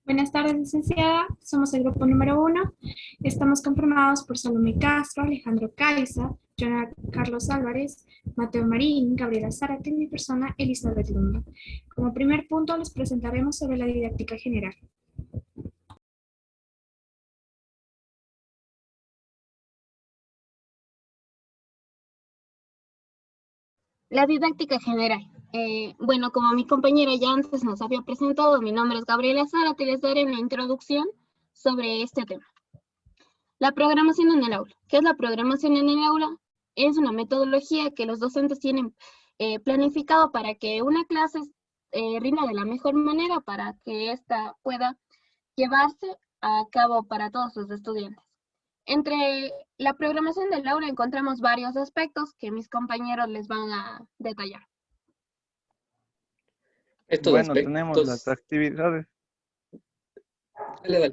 Buenas tardes, licenciada. Somos el grupo número 1. Estamos conformados por Salomé Castro, Alejandro Caiza, Jonathan Carlos Álvarez, Mateo Marín, Gabriela Zárate y mi persona, Elizabeth Lunda. Como primer punto, les presentaremos sobre la didáctica general. La didáctica general. Bueno, como mi compañera ya antes nos había presentado, mi nombre es Gabriela Zárate y les daré una introducción sobre este tema. La programación en el aula. ¿Qué es la programación en el aula? Es una metodología que los docentes tienen planificado para que una clase rinda de la mejor manera para que ésta pueda llevarse a cabo para todos sus estudiantes. Entre la programación del aula encontramos varios aspectos que mis compañeros les van a detallar. Bueno, tenemos las actividades. Dale.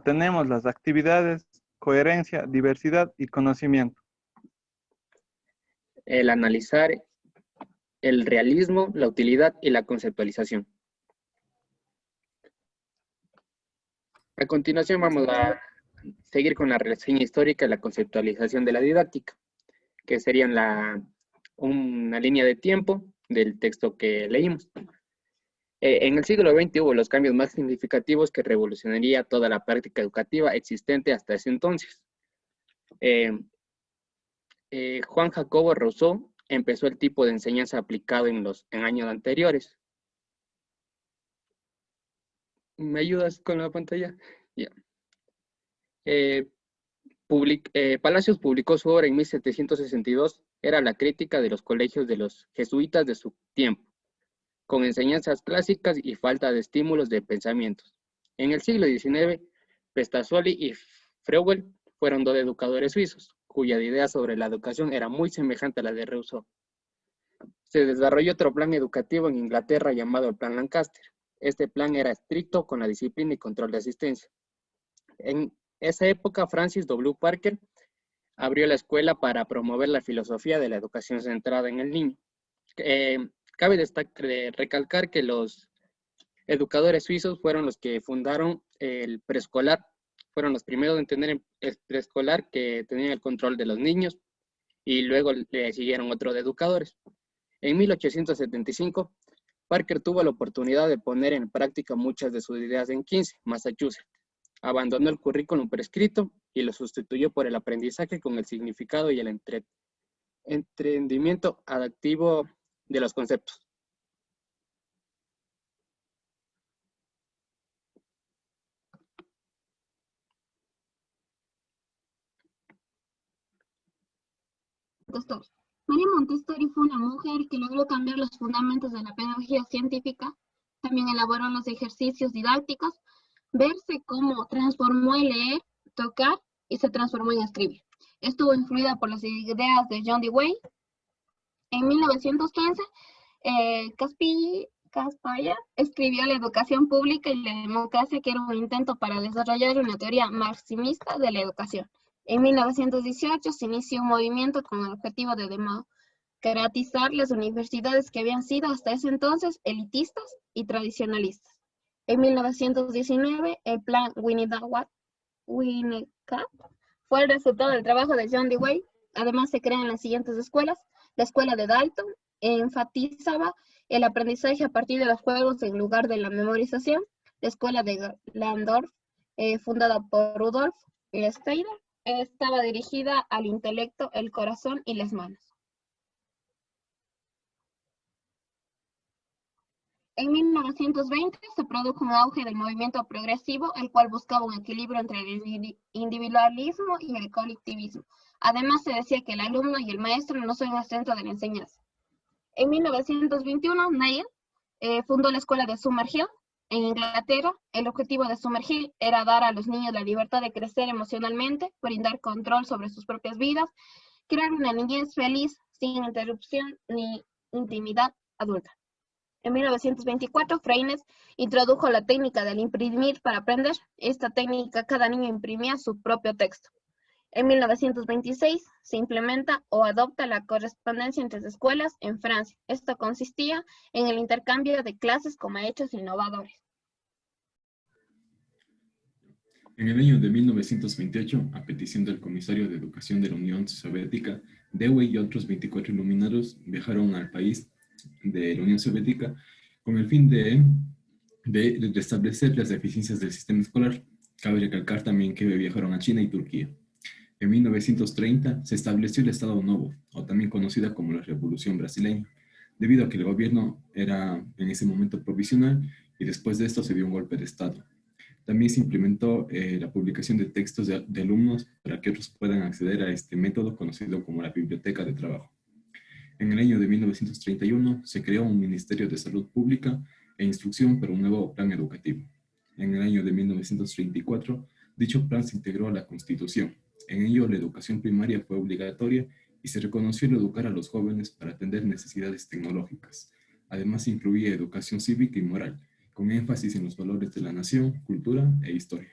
Tenemos las actividades, coherencia, diversidad y conocimiento. El analizar, el realismo, la utilidad y la conceptualización. A continuación vamos a seguir con la reseña histórica y la conceptualización de la didáctica, que serían una línea de tiempo del texto que leímos. En el siglo XX hubo los cambios más significativos que revolucionaría toda la práctica educativa existente hasta ese entonces. Juan Jacobo Rousseau empezó el tipo de enseñanza aplicado en años anteriores. ¿Me ayudas con la pantalla? Ya. Palacios publicó su obra en 1762, era la crítica de los colegios de los jesuitas de su tiempo, con enseñanzas clásicas y falta de estímulos de pensamientos. En el siglo XIX, Pestalozzi y Froebel fueron dos educadores suizos, cuya idea sobre la educación era muy semejante a la de Rousseau. Se desarrolló otro plan educativo en Inglaterra llamado el Plan Lancaster. Este plan era estricto con la disciplina y control de asistencia. En esa época, Francis W. Parker abrió la escuela para promover la filosofía de la educación centrada en el niño. Cabe recalcar que los educadores suizos fueron los que fundaron el preescolar, fueron los primeros en tener el preescolar que tenían el control de los niños y luego le siguieron otros educadores. En 1875, Parker tuvo la oportunidad de poner en práctica muchas de sus ideas en Quincy, Massachusetts. Abandonó el currículum prescrito y lo sustituyó por el aprendizaje con el significado y el entendimiento adaptativo de los conceptos. María Montessori fue una mujer que logró cambiar los fundamentos de la pedagogía científica, también elaboró los ejercicios didácticos, verse cómo transformó el leer, tocar y se transformó en escribir. Estuvo influida por las ideas de John Dewey. En 1915, Caspaya escribió La educación pública y la democracia, que era un intento para desarrollar una teoría marxista de la educación. En 1918 se inició un movimiento con el objetivo de democratizar las universidades que habían sido hasta ese entonces elitistas y tradicionalistas. En 1919, el plan Winnicott fue el resultado del trabajo de John Dewey. Además, se crean las siguientes escuelas. La escuela de Dalton enfatizaba el aprendizaje a partir de los juegos en lugar de la memorización. La escuela de Landorf, fundada por Rudolf Steiner, estaba dirigida al intelecto, el corazón y las manos. En 1920 se produjo un auge del movimiento progresivo, el cual buscaba un equilibrio entre el individualismo y el colectivismo. Además, se decía que el alumno y el maestro no son el centro de la enseñanza. En 1921, Neil fundó la escuela de Summer Hill en Inglaterra. El objetivo de Summer Hill era dar a los niños la libertad de crecer emocionalmente, brindar control sobre sus propias vidas, crear una niñez feliz, sin interrupción ni intimidad adulta. En 1924, Freynes introdujo la técnica del imprimir para aprender. Esta técnica, cada niño imprimía su propio texto. En 1926 se implementa o adopta la correspondencia entre escuelas en Francia. Esto consistía en el intercambio de clases como hechos innovadores. En el año de 1928, a petición del comisario de Educación de la Unión Soviética, Dewey y otros 24 iluminados viajaron al país de la Unión Soviética con el fin de restablecer las deficiencias del sistema escolar. Cabe recalcar también que viajaron a China y Turquía. En 1930 se estableció el Estado Novo, o también conocida como la Revolución Brasileña, debido a que el gobierno era en ese momento provisional y después de esto se dio un golpe de Estado. También se implementó la publicación de textos de alumnos para que otros puedan acceder a este método conocido como la Biblioteca de Trabajo. En el año de 1931 se creó un Ministerio de Salud Pública e Instrucción para un nuevo plan educativo. En el año de 1934, dicho plan se integró a la Constitución. En ello, la educación primaria fue obligatoria y se reconoció el educar a los jóvenes para atender necesidades tecnológicas. Además, incluía educación cívica y moral, con énfasis en los valores de la nación, cultura e historia.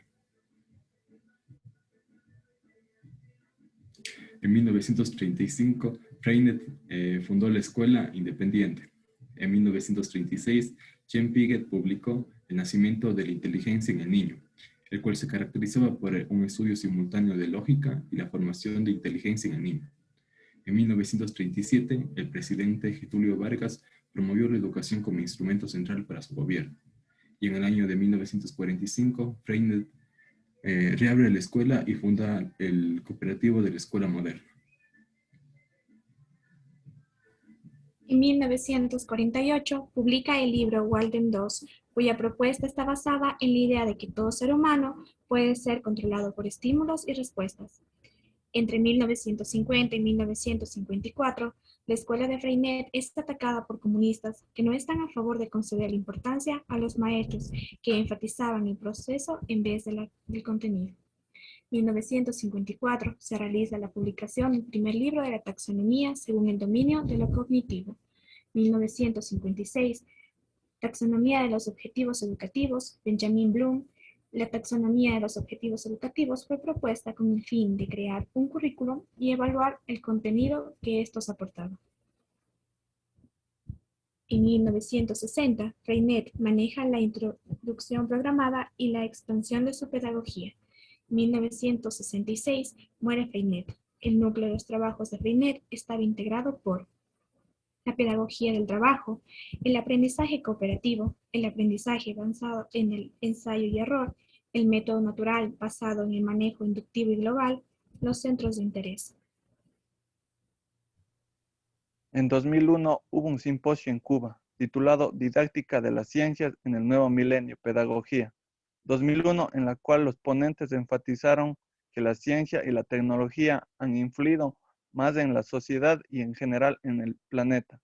En 1935, Freinet fundó la Escuela Independiente. En 1936, Jean Piaget publicó El nacimiento de la inteligencia en el niño, el cual se caracterizaba por un estudio simultáneo de lógica y la formación de inteligencia en el niño. En 1937, el presidente Getúlio Vargas promovió la educación como instrumento central para su gobierno. Y en el año de 1945, Freinet reabre la escuela y funda el cooperativo de la Escuela Moderna. En 1948 publica el libro Walden II, cuya propuesta está basada en la idea de que todo ser humano puede ser controlado por estímulos y respuestas. Entre 1950 y 1954, la escuela de Freinet es atacada por comunistas que no están a favor de conceder importancia a los maestros que enfatizaban el proceso en vez del contenido. En 1954 se realiza la publicación del primer libro de la taxonomía según el dominio de lo cognitivo. 1956, Taxonomía de los objetivos educativos, Benjamin Bloom. La taxonomía de los objetivos educativos fue propuesta con el fin de crear un currículum y evaluar el contenido que estos aportaban. En 1960, Freinet maneja la introducción programada y la expansión de su pedagogía. En 1966 muere Freinet. El núcleo de los trabajos de Freinet estaba integrado por la pedagogía del trabajo, el aprendizaje cooperativo, el aprendizaje basado en el ensayo y error, el método natural basado en el manejo inductivo y global, los centros de interés. En 2001 hubo un simposio en Cuba, titulado Didáctica de las Ciencias en el Nuevo Milenio, Pedagogía, 2001, en la cual los ponentes enfatizaron que la ciencia y la tecnología han influido más en la sociedad y en general en el planeta.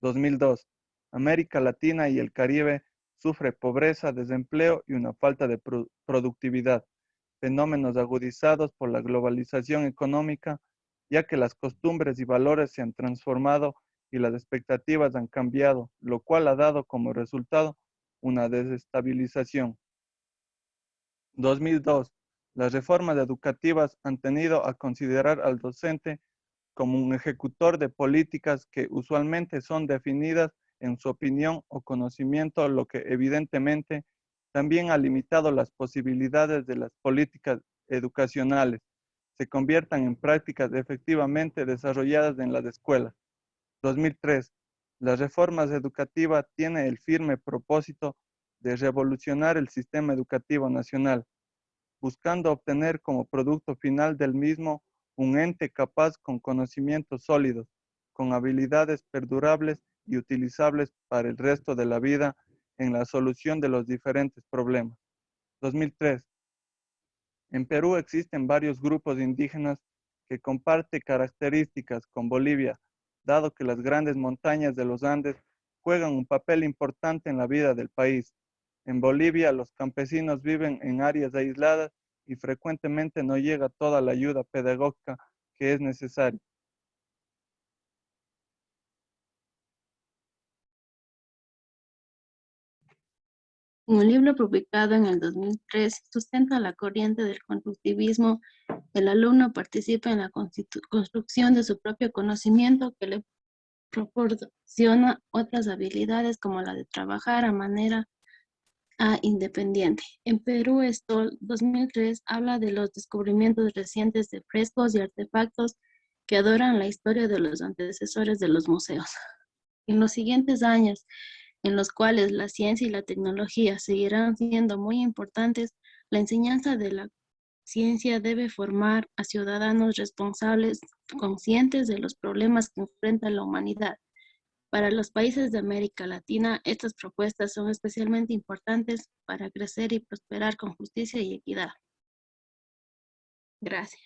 2002, América Latina y el Caribe sufre pobreza, desempleo y una falta de productividad, fenómenos agudizados por la globalización económica, ya que las costumbres y valores se han transformado y las expectativas han cambiado, lo cual ha dado como resultado una desestabilización. 2002. Las reformas educativas han tenido a considerar al docente como un ejecutor de políticas que usualmente son definidas en su opinión o conocimiento, lo que evidentemente también ha limitado las posibilidades de las políticas educacionales se conviertan en prácticas efectivamente desarrolladas en las escuelas. 2003. Las reformas educativas tienen el firme propósito de revolucionar el sistema educativo nacional, buscando obtener como producto final del mismo un ente capaz con conocimientos sólidos, con habilidades perdurables y utilizables para el resto de la vida en la solución de los diferentes problemas. 2003. En Perú existen varios grupos indígenas que comparten características con Bolivia, dado que las grandes montañas de los Andes juegan un papel importante en la vida del país. En Bolivia, los campesinos viven en áreas aisladas y frecuentemente no llega toda la ayuda pedagógica que es necesaria. En un libro publicado en el 2003, sustenta la corriente del constructivismo. El alumno participa en la construcción de su propio conocimiento que le proporciona otras habilidades como la de trabajar a manera independiente. En Perú, Stoll 2003 habla de los descubrimientos recientes de frescos y artefactos que adoran la historia de los antecesores de los museos. En los siguientes años, en los cuales la ciencia y la tecnología seguirán siendo muy importantes, la enseñanza de la ciencia debe formar a ciudadanos responsables, conscientes de los problemas que enfrenta la humanidad. Para los países de América Latina, estas propuestas son especialmente importantes para crecer y prosperar con justicia y equidad. Gracias.